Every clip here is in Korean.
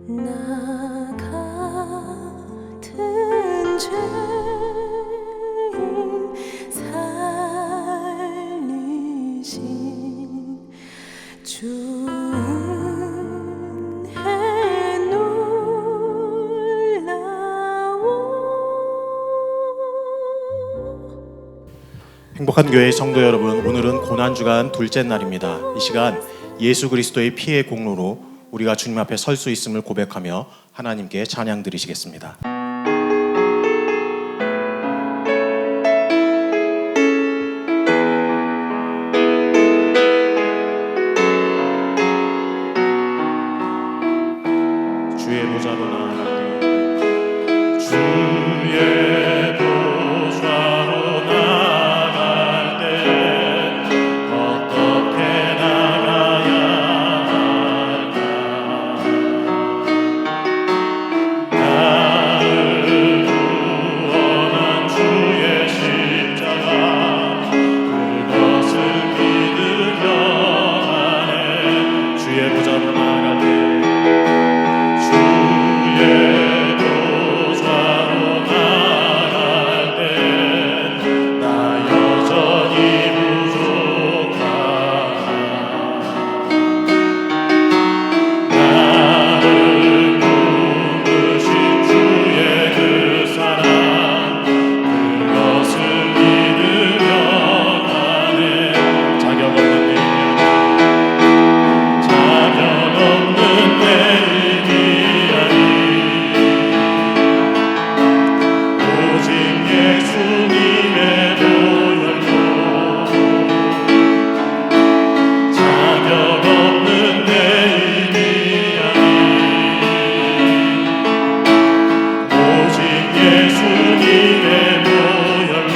나 같은 죄인 살리신 주 은혜 놀라워. 행복한 교회 성도 여러분, 오늘은 고난주간 둘째 날입니다. 이 시간 예수 그리스도의 피의 공로로 우리가 주님 앞에 설 수 있음을 고백하며 하나님께 찬양 드리시겠습니다. 주의 보좌로 나아갈 때 주의 보좌로 나아갈 때 어떻게 나가야 할까? 나를 구원한 주의 십자가 그것을 믿으며 가네. 주의 보좌로 나아갈 때 주의 보좌로 나아갈 때 나 여전히 부족하다. 나를 부르신 주의 그 사랑 그것을 믿으며 가네. 자격 없는 내 오직 예수님의 보혈로 자격 없는 내 힘이 아닌 오직 예수님의 보혈로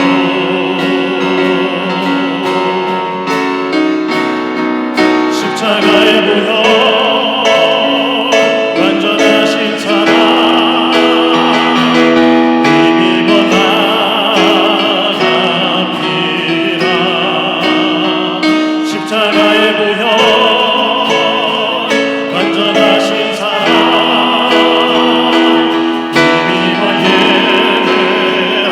십자가의 보혈 완전하신 사랑 힘입어 나갑니다. 십자가의 보혈 완전하신 사랑 힘입어 예배합니다.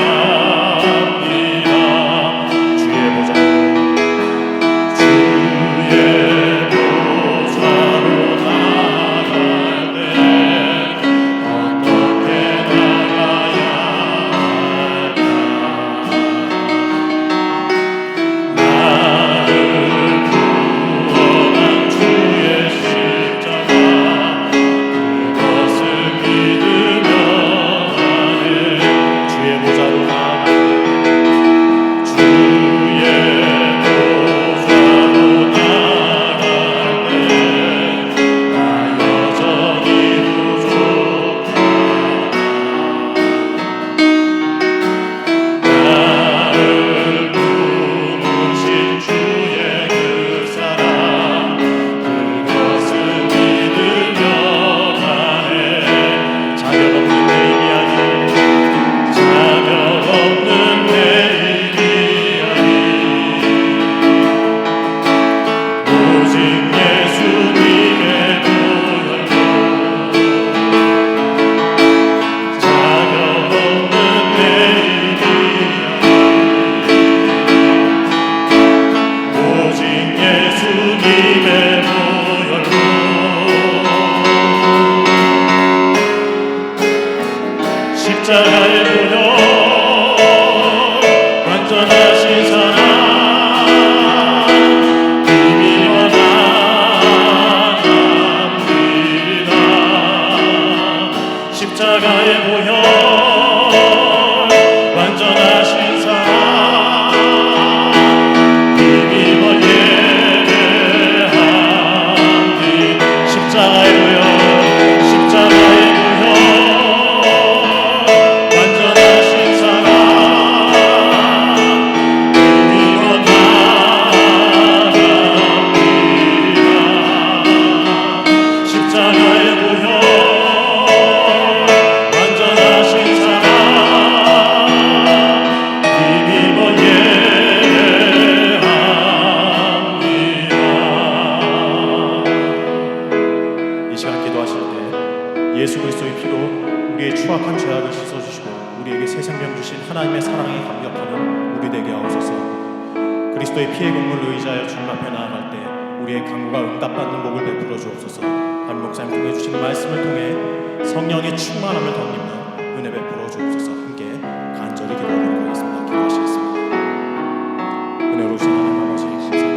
주의 보좌로 나아갈 때 어떻게 나가야 할까? 나를 구원한 주의 십자가 그것을 믿으며 가네. 주의 보좌로 나아갈 때 주의 보좌로 나아갈 때 나 여전히 부족하다. 나를 부르신 주의 그 사랑 그것을 믿으며 가네. 자격 없는 내 힘이 아닌 자격 없는 내 힘이 아닌 오직 예수님의 보혈로 자격 없는 내 힘이 아닌 오직 예수님의 보혈로 십자가의 보혈 완전하신 사랑 힘입어 나갑니다. 십자가의 보혈 완전하신 사랑 힘입어 예배합니다. 십자가의 보혈 십자가의 보혈 완전하신 사랑 힘입어 나갑니다. 십자가의 보혈 완전하신 예수 그리스도의 피로 우리의 추악한 죄악을 씻어주시고 우리에게 새 생명 주신 하나님의 사랑에 감격하는 우리 되게 하옵소서. 그리스도의 피의 공로를 의지하여 주님 앞에 나아갈 때 우리의 간구가 응답받는 복을 베풀어 주옵소서. 담임 목사님 통해 주신 말씀을 통해 성령의 충만함을 덧입는 은혜 베풀어 주옵소서. 함께 간절히 기도하도록 하겠습니다. 기도하시겠습니다. 은혜로우신 하나님 아버지 감사합니다.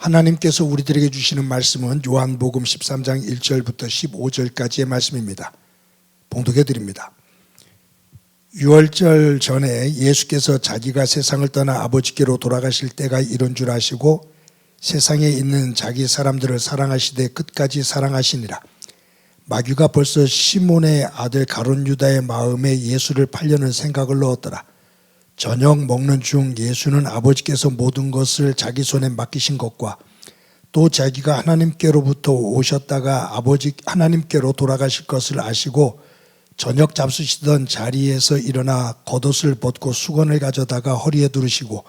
하나님께서 우리들에게 주시는 말씀은 요한복음 13장 1절부터 15절까지의 말씀입니다. 봉독해 드립니다. 유월절 전에 예수께서 자기가 세상을 떠나 아버지께로 돌아가실 때가 이런 줄 아시고 세상에 있는 자기 사람들을 사랑하시되 끝까지 사랑하시니라. 마귀가 벌써 시몬의 아들 가룟 유다의 마음에 예수를 팔려는 생각을 넣었더라. 저녁 먹는 중 예수는 아버지께서 모든 것을 자기 손에 맡기신 것과 또 자기가 하나님께로부터 오셨다가 아버지 하나님께로 돌아가실 것을 아시고 저녁 잡수시던 자리에서 일어나 겉옷을 벗고 수건을 가져다가 허리에 두르시고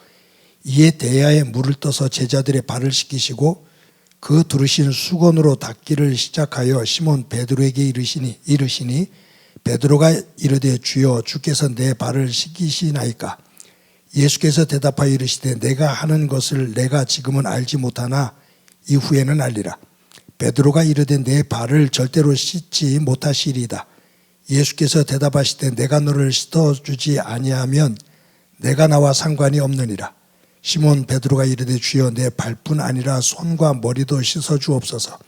이에 대야에 물을 떠서 제자들의 발을 씻기시고 그 두르신 수건으로 닦기를 시작하여 시몬 베드로에게 이르시니 베드로가 이르되 주여 주께서 내 발을 씻기시나이까. 예수께서 대답하여 이르시되 내가 하는 것을 내가 지금은 알지 못하나 이후에는 알리라. 베드로가 이르되 내 발을 절대로 씻지 못하시리이다. 예수께서 대답하시되 내가 너를 씻어주지 아니하면 내가 나와 상관이 없느니라. 시몬 베드로가 이르되 주여 내 발뿐 아니라 손과 머리도 씻어주옵소서.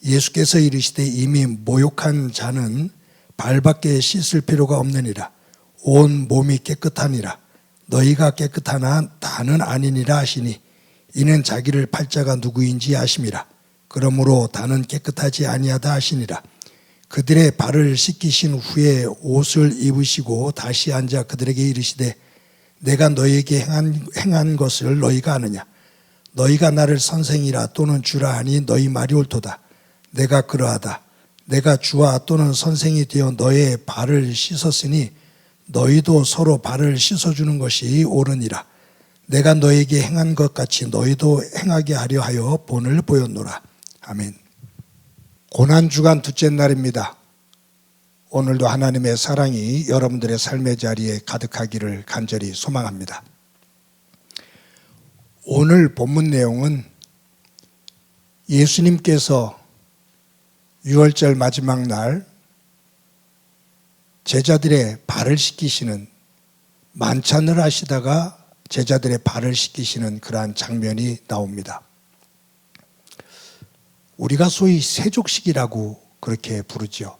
예수께서 이르시되 이미 모욕한 자는 발밖에 씻을 필요가 없느니라. 온 몸이 깨끗하니라. 너희가 깨끗하나 다는 아니니라 하시니 이는 자기를 팔 자가 누구인지 아심이라. 그러므로 다는 깨끗하지 아니하다 하시니라. 그들의 발을 씻기신 후에 옷을 입으시고 다시 앉아 그들에게 이르시되 내가 너희에게 행한 것을 너희가 아느냐. 너희가 나를 선생이라 또는 주라 하니 너희 말이 옳도다. 내가 그러하다. 내가 주와 또는 선생이 되어 너의 발을 씻었으니 너희도 서로 발을 씻어주는 것이 옳으니라. 내가 너에게 행한 것 같이 너희도 행하게 하려 하여 본을 보였노라. 아멘. 고난주간 둘째 날입니다. 오늘도 하나님의 사랑이 여러분들의 삶의 자리에 가득하기를 간절히 소망합니다. 오늘 본문 내용은 예수님께서 유월절 마지막 날 제자들의 발을 씻기시는, 만찬을 하시다가 제자들의 발을 씻기시는 그러한 장면이 나옵니다. 우리가 소위 세족식이라고 그렇게 부르죠.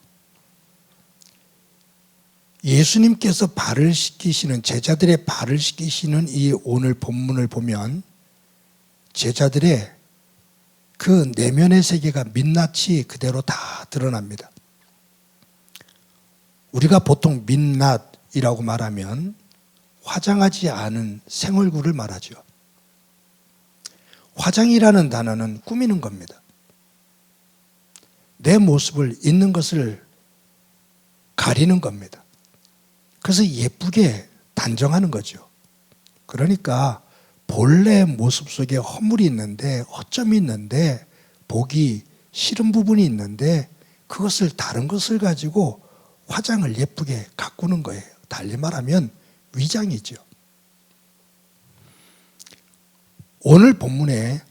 예수님께서 발을 씻기시는, 제자들의 발을 씻기시는 이 오늘 본문을 보면 제자들의 그 내면의 세계가 민낯이 그대로 다 드러납니다. 우리가 보통 민낯이라고 말하면 화장하지 않은 생얼굴을 말하죠. 화장이라는 단어는 꾸미는 겁니다. 내 모습을, 있는 것을 가리는 겁니다. 그래서 예쁘게 단정하는 거죠. 그러니까 본래 모습 속에 허물이 있는데, 허점이 있는데, 보기 싫은 부분이 있는데 그것을, 다른 것을 가지고 화장을 예쁘게 가꾸는 거예요. 달리 말하면 위장이죠. 오늘 본문에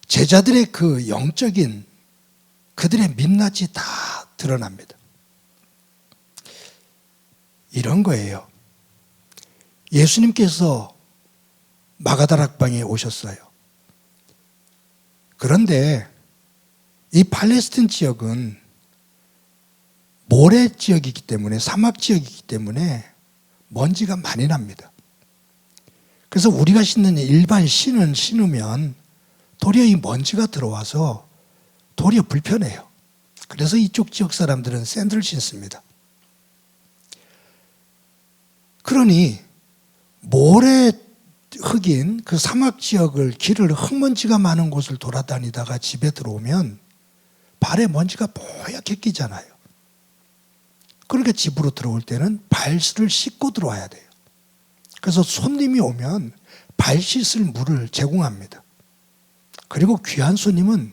제자들의 그 영적인 그들의 민낯이 다 드러납니다. 이런 거예요. 예수님께서 마가다락방에 오셨어요. 그런데 이 팔레스틴 지역은 모래 지역이기 때문에, 사막 지역이기 때문에 먼지가 많이 납니다. 그래서 우리가 신는 일반 신은 신으면 도리어 이 먼지가 들어와서 도리어 불편해요. 그래서 이쪽 지역 사람들은 샌들을 신습니다. 그러니 모래 흙인 그 사막 지역을, 길을 흙먼지가 많은 곳을 돌아다니다가 집에 들어오면 발에 먼지가 뽀얗게 끼잖아요. 그러니까 집으로 들어올 때는 발을 씻고 들어와야 돼요. 그래서 손님이 오면 발 씻을 물을 제공합니다. 그리고 귀한 손님은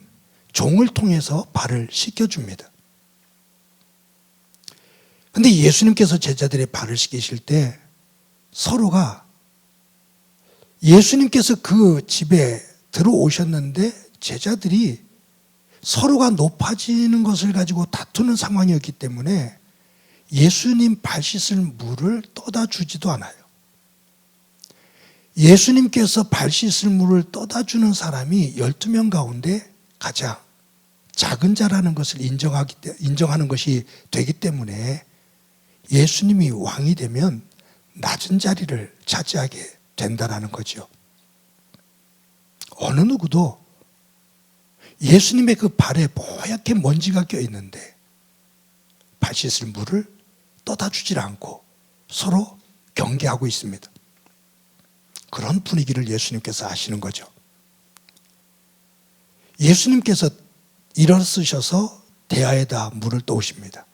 종을 통해서 발을 씻겨줍니다. 그런데 예수님께서 제자들의 발을 씻기실 때 서로가, 예수님께서 그 집에 들어오셨는데 제자들이 서로가 높아지는 것을 가지고 다투는 상황이었기 때문에 예수님 발 씻을 물을 떠다 주지도 않아요. 예수님께서 발 씻을 물을 떠다 주는 사람이 12명 가운데 가장 작은 자라는 것을 인정하는 것이 되기 때문에 예수님이 왕이 되면 낮은 자리를 차지하게 된다는 거죠. 어느 누구도 예수님의 그 발에 뽀얗게 먼지가 껴있는데 발 씻을 물을 떠다 주질 않고 서로 경계하고 있습니다. 그런 분위기를 예수님께서 아시는 거죠. 예수님께서 일어서셔서 대야에다 물을 떠오십니다.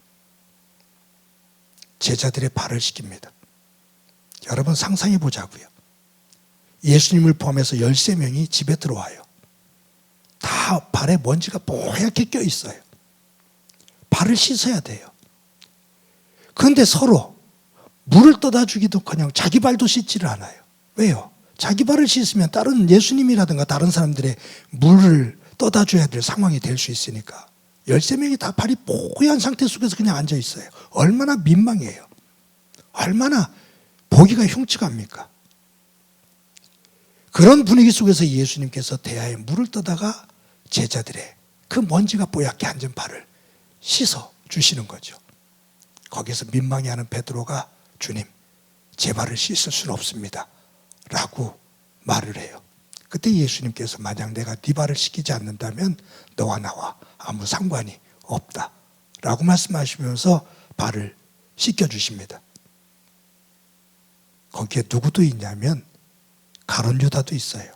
제자들의 발을 씻깁니다. 여러분 상상해 보자고요. 예수님을 포함해서 13명이 집에 들어와요. 다 발에 먼지가 뽀얗게 껴 있어요. 발을 씻어야 돼요. 그런데 서로 물을 떠다 주기도커녕 자기 발도 씻지를 않아요. 왜요? 자기 발을 씻으면 다른 예수님이라든가 다른 사람들의 물을 떠다 줘야 될 상황이 될 수 있으니까 13명이 다 발이 뽀얀 상태 속에서 그냥 앉아 있어요. 얼마나 민망해요. 얼마나 보기가 흉측합니까? 그런 분위기 속에서 예수님께서 대야에 물을 떠다가 제자들의 그 먼지가 뽀얗게 앉은 발을 씻어 주시는 거죠. 거기서 민망해하는 베드로가 주님, 제 발을 씻을 수는 없습니다 라고 말을 해요. 그때 예수님께서 만약 내가 네 발을 씻기지 않는다면 너와 나와 아무 상관이 없다 라고 말씀하시면서 발을 씻겨주십니다. 거기에 누구도 있냐면 가룟 유다도 있어요.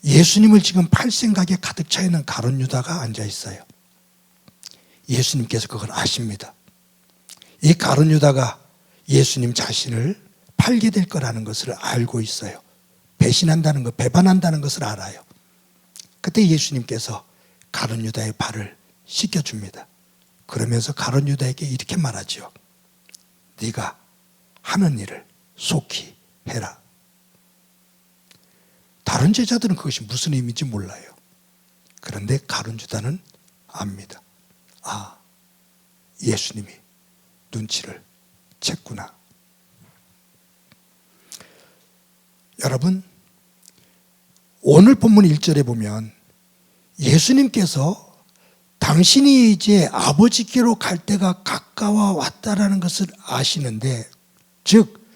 예수님을 지금 팔 생각에 가득 차 있는 가룟 유다가 앉아 있어요. 예수님께서 그걸 아십니다. 이 가룟 유다가 예수님 자신을 팔게 될 거라는 것을 알고 있어요. 배신한다는 것, 배반한다는 것을 알아요. 그때 예수님께서 가룟 유다의 발을 씻겨줍니다. 그러면서 가룟 유다에게 이렇게 말하죠. 네가 하는 일을 속히 해라. 다른 제자들은 그것이 무슨 의미인지 몰라요. 그런데 가룟 유다는 압니다. 아, 예수님이 눈치를 챘구나. 여러분, 오늘 본문 1절에 보면 예수님께서 당신이 이제 아버지께로 갈 때가 가까워 왔다라는 것을 아시는데, 즉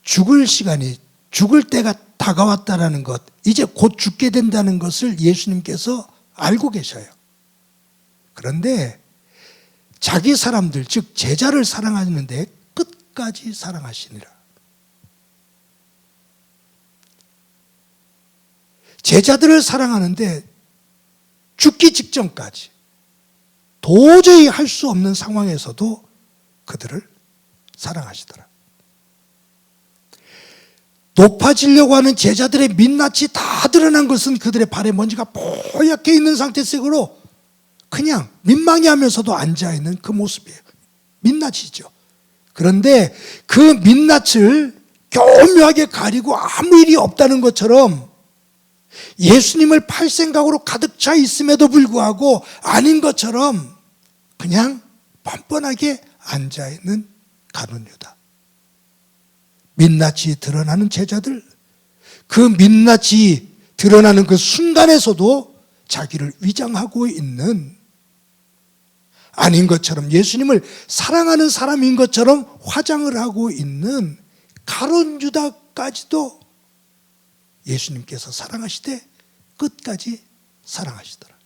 죽을 시간이, 죽을 때가 다가왔다라는 것, 이제 곧 죽게 된다는 것을 예수님께서 알고 계셔요. 그런데 자기 사람들, 즉 제자를 사랑하는데 끝까지 사랑하시니라. 제자들을 사랑하는데 죽기 직전까지 도저히 할 수 없는 상황에서도 그들을 사랑하시더라. 높아지려고 하는 제자들의 민낯이 다 드러난 것은 그들의 발에 먼지가 뽀얗게 있는 상태식으로 그냥 민망해하면서도 앉아있는 그 모습이에요. 민낯이죠. 그런데 그 민낯을 교묘하게 가리고 아무 일이 없다는 것처럼 예수님을 팔 생각으로 가득 차 있음에도 불구하고 아닌 것처럼 그냥 뻔뻔하게 앉아있는 가룟 유다. 민낯이 드러나는 제자들, 그 민낯이 드러나는 그 순간에서도 자기를 위장하고 있는, 아닌 것처럼 예수님을 사랑하는 사람인 것처럼 화장을 하고 있는 가룟 유다까지도 예수님께서 사랑하시되 끝까지 사랑하시더라.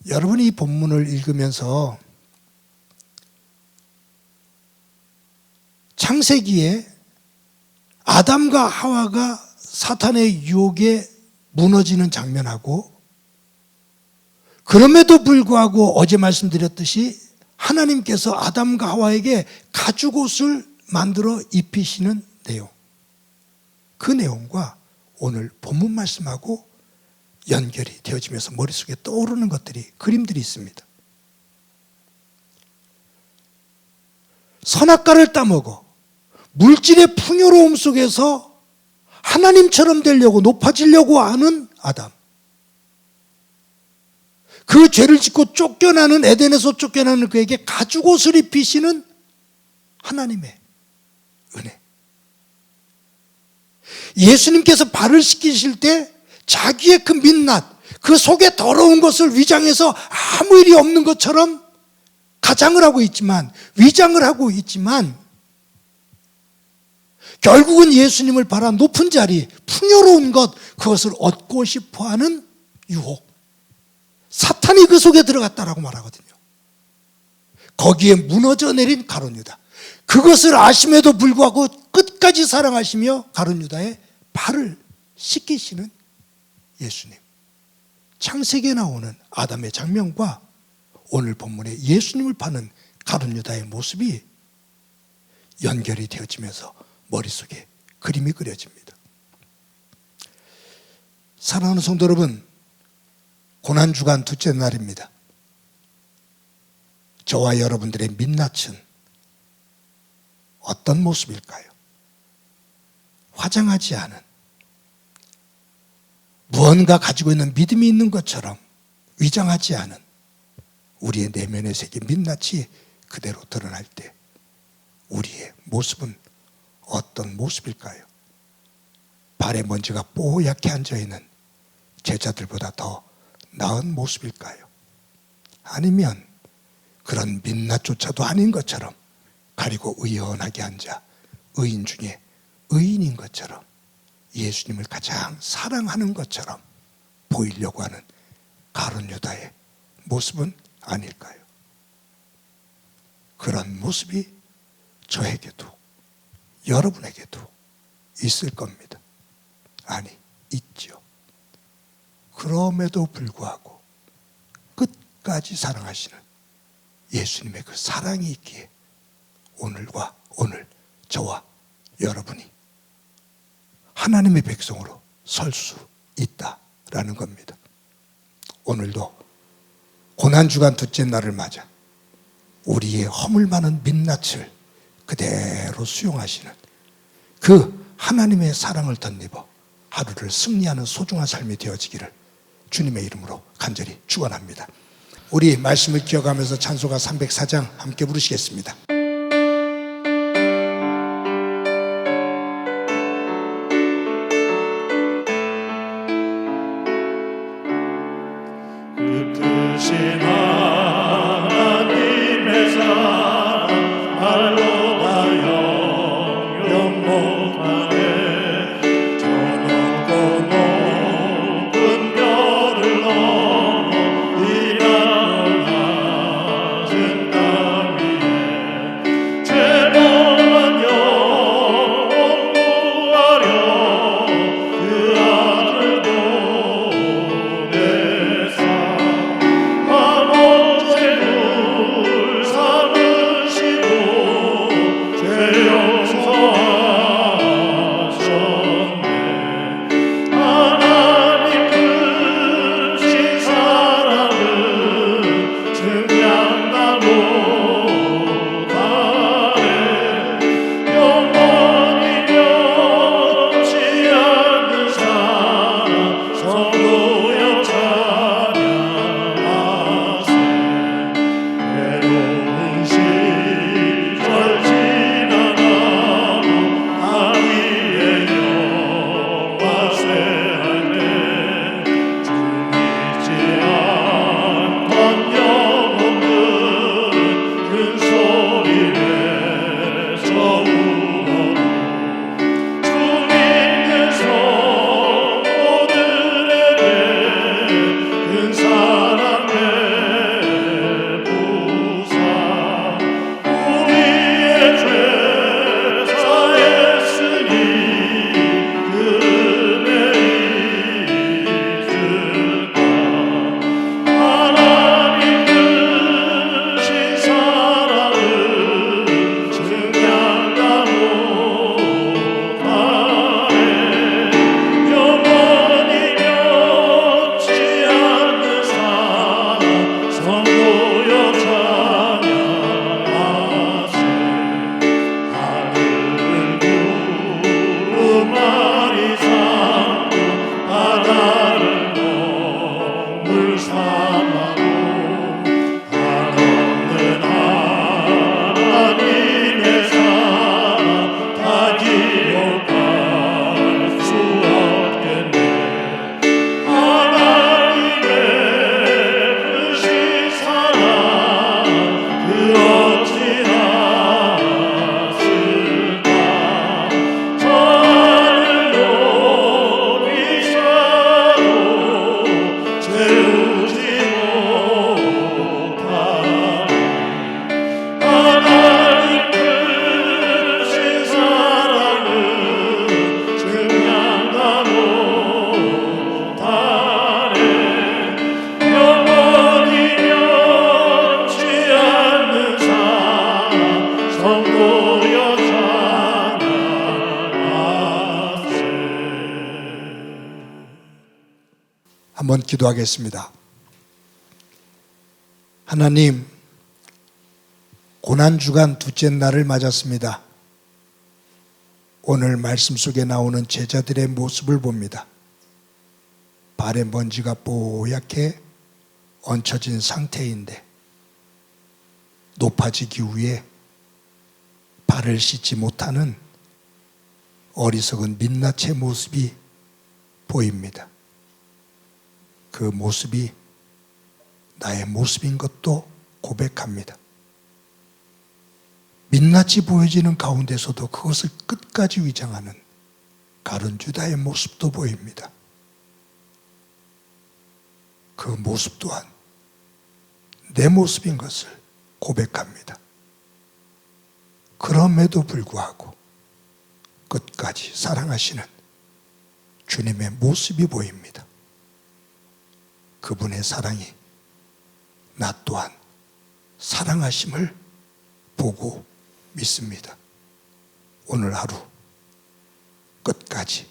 여러분이 이 본문을 읽으면서 창세기에 아담과 하와가 사탄의 유혹에 무너지는 장면하고, 그럼에도 불구하고 어제 말씀드렸듯이 하나님께서 아담과 하와에게 가죽옷을 만들어 입히시는 내용, 그 내용과 오늘 본문 말씀하고 연결이 되어지면서 머릿속에 떠오르는 것들이, 그림들이 있습니다. 선악과를 따먹어 물질의 풍요로움 속에서 하나님처럼 되려고, 높아지려고 하는 아담, 그 죄를 짓고 쫓겨나는, 에덴에서 쫓겨나는 그에게 가죽옷을 입히시는 하나님의 은혜. 예수님께서 발을 씻기실 때 자기의 그 민낯, 그 속에 더러운 것을 위장해서 아무 일이 없는 것처럼 가장을 하고 있지만, 위장을 하고 있지만, 결국은 예수님을 바라 높은 자리, 풍요로운 것, 그것을 얻고 싶어하는 유혹, 사탄이 그 속에 들어갔다라고 말하거든요. 거기에 무너져 내린 가룟 유다, 그것을 아심에도 불구하고 끝까지 사랑하시며 가룟 유다의 발을 씻기시는 예수님. 창세기에 나오는 아담의 장면과 오늘 본문의 예수님을 파는 가룟 유다의 모습이 연결이 되어지면서 머릿속에 그림이 그려집니다. 사랑하는 성도 여러분, 고난주간 둘째 날입니다. 저와 여러분들의 민낯은 어떤 모습일까요? 화장하지 않은, 무언가 가지고 있는 믿음이 있는 것처럼 위장하지 않은 우리의 내면에 새긴 민낯이 그대로 드러날 때 우리의 모습은 어떤 모습일까요? 발에 먼지가 뽀얗게 앉아있는 제자들보다 더 나은 모습일까요? 아니면 그런 민낯조차도 아닌 것처럼 가리고 의연하게 앉아 의인 중에 의인인 것처럼 예수님을 가장 사랑하는 것처럼 보이려고 하는 가룟 유다의 모습은 아닐까요? 그런 모습이 저에게도 여러분에게도 있을 겁니다. 아니, 있죠. 그럼에도 불구하고 끝까지 사랑하시는 예수님의 그 사랑이 있기에 오늘과 오늘 저와 여러분이 하나님의 백성으로 설 수 있다라는 겁니다. 오늘도 고난주간 둘째 날을 맞아 우리의 허물 많은 민낯을 그대로 수용하시는 그 하나님의 사랑을 덧입어 하루를 승리하는 소중한 삶이 되어지기를 주님의 이름으로 간절히 축원합니다. 우리 말씀을 기억하면서 찬송가 304장 함께 부르시겠습니다. 크신 하나님의 사랑 알로 다 영영 못하네. 저 높고 높은 별을 넘어 이 낮은 땅 위에 죄범한 영혼 구하려 그 아들 보내사 한번 기도하겠습니다. 하나님, 고난주간 둘째 날을 맞았습니다. 오늘 말씀 속에 나오는 제자들의 모습을 봅니다. 발에 먼지가 뽀얗게 얹혀진 상태인데 높아지기 위해 발을 씻지 못하는 어리석은 민낯의 모습이 보입니다. 그 모습이 나의 모습인 것도 고백합니다. 민낯이 보여지는 가운데서도 그것을 끝까지 위장하는 가룟유다의 모습도 보입니다. 그 모습 또한 내 모습인 것을 고백합니다. 그럼에도 불구하고 끝까지 사랑하시는 주님의 모습이 보입니다. 그분의 사랑이 나 또한 사랑하심을 보고 믿습니다. 오늘 하루 끝까지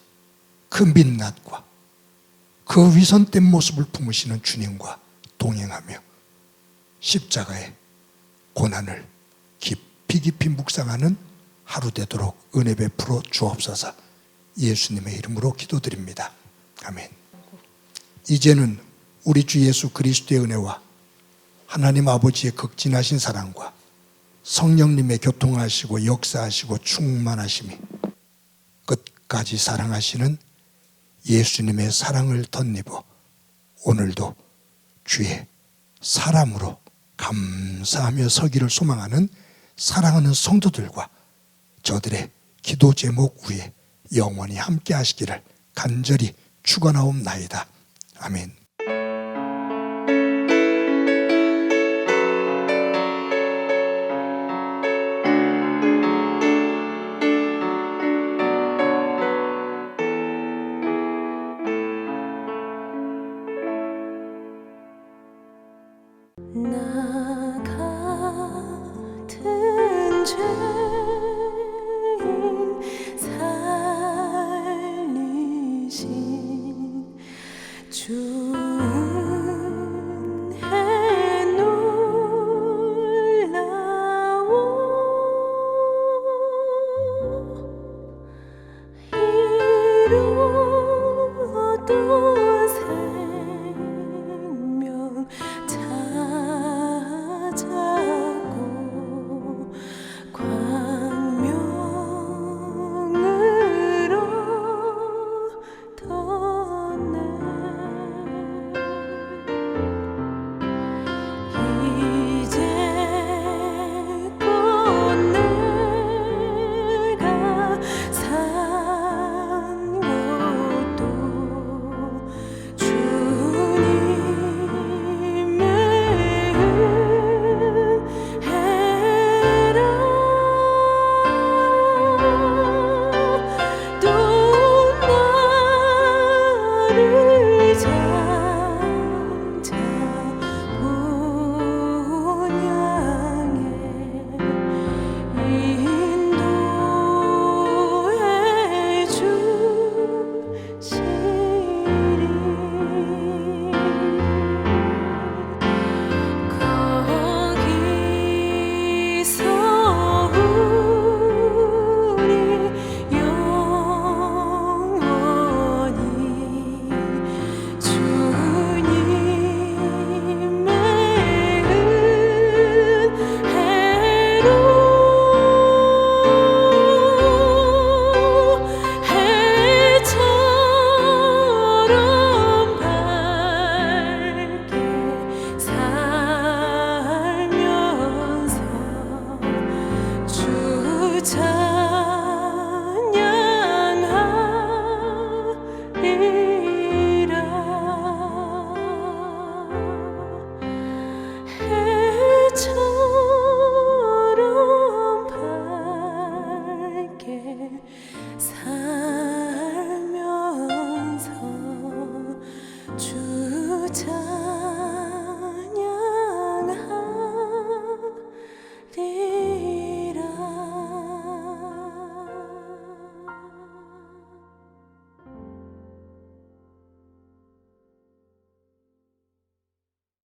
그 민낯과 그 위선된 모습을 품으시는 주님과 동행하며 십자가의 고난을 깊이 깊이 묵상하는 하루 되도록 은혜 베풀어 주옵소서. 예수님의 이름으로 기도드립니다. 아멘. 이제는 우리 주 예수 그리스도의 은혜와 하나님 아버지의 극진하신 사랑과 성령님의 교통하시고 역사하시고 충만하심이 끝까지 사랑하시는 예수님의 사랑을 덧입어 오늘도 주의 사람으로 감사하며 서기를 소망하는 사랑하는 성도들과 저들의 기도 제목 위에 영원히 함께 하시기를 간절히 축원하옵나이다. 아멘. 나